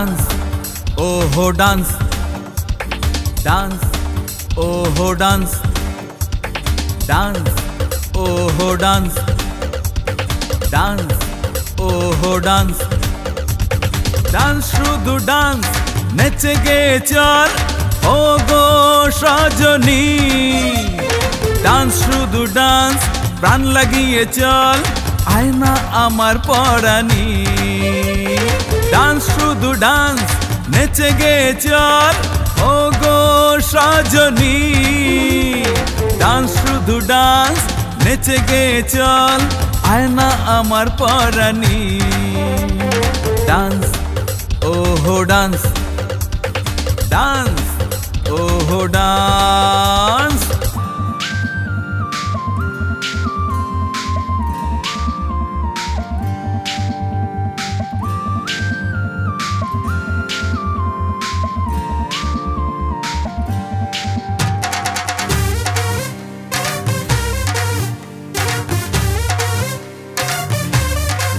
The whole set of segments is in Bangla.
ডান্স ওহো ডান্স ডান্স ওহো ডান্স ডান্স ওহো ডান্স ডান্স ওহো ডান্স ডান্স শুধু ডান্স নেচে গে চল ও গো সজনী ডান্স শুধু ডান্স প্রাণ লাগিয়ে চল আয় না আমার পরাণী ডান্স শুধু ডান্স নেচে গে চল ও গো সজনী ডান্স শুধু ডান্স নেচে গে চল আয় না আমার পরাণী ডান্স ওহো ডান্স ডান্স ওহো ডান্স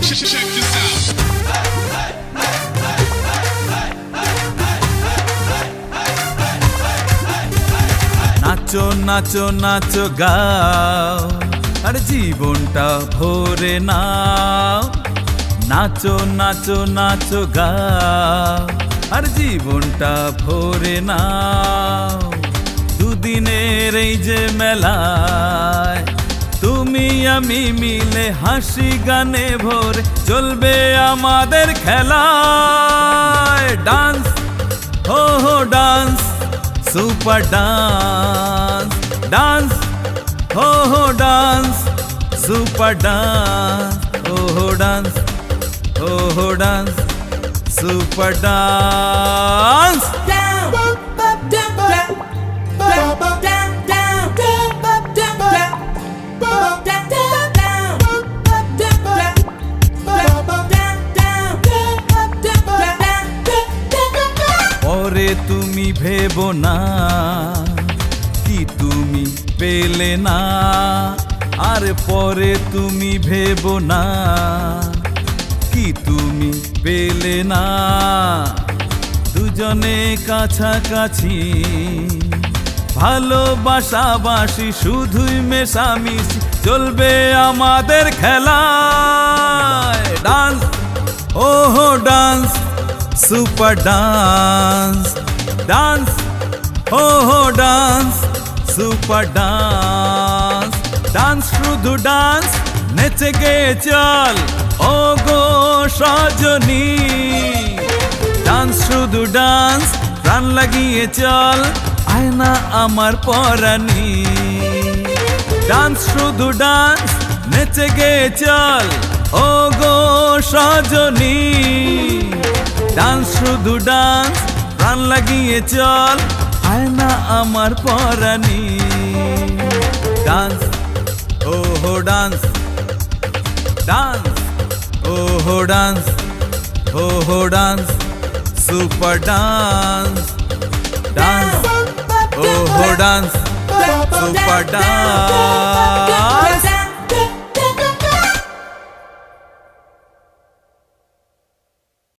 Check this out. নাচো নাচো নাচো গাও আর জীবনটা ভরে নাও নাচো নাচো নাচো গাও আর জীবনটা ভরে নাও দুদিনের এই যে মেলায় তুমি আমি মিলে হাসি গানে ভরে চলবে আমাদের খেলায় ডান্স হো হো ডান্স সুপার ডান্স ডান্স হো হো ডান্স সুপার ডান্স ওহো ডান্স ওহো ডান্স সুপার ডান্স পরে তুমি ভেবো না কি তুমি পেলে না আর পরে তুমি ভেবো না কি তুমি পেলে না দুজনে কাছাকাছি ভালোবাসাবাসি শুধুই মেশামিশি চলবে আমাদের খেলায় ডান্স ওহো ডান্স সুপার ডান্স ডান্স ওহো ডান্স সুপার ডান্স ডান্স শুধু ডান্স নেচে গে চল ও গো সজনী ডান্স শুধু ডান্স প্রাণ লাগিয়ে চল আয় না আমার পরাণী ডান্স শুধু ডান্স নেচে গে চল ও গো সজনী ডান্স শুধু ডান্স প্রাণ লাগিয়ে চল আয় না আমার পরাণী ডান্স ওহো ডান্স ডান্স ওহো ডান্স ওহো ডান্স সুপার ডান্স ডান্স ওহো ডান্স সুপার ডান্স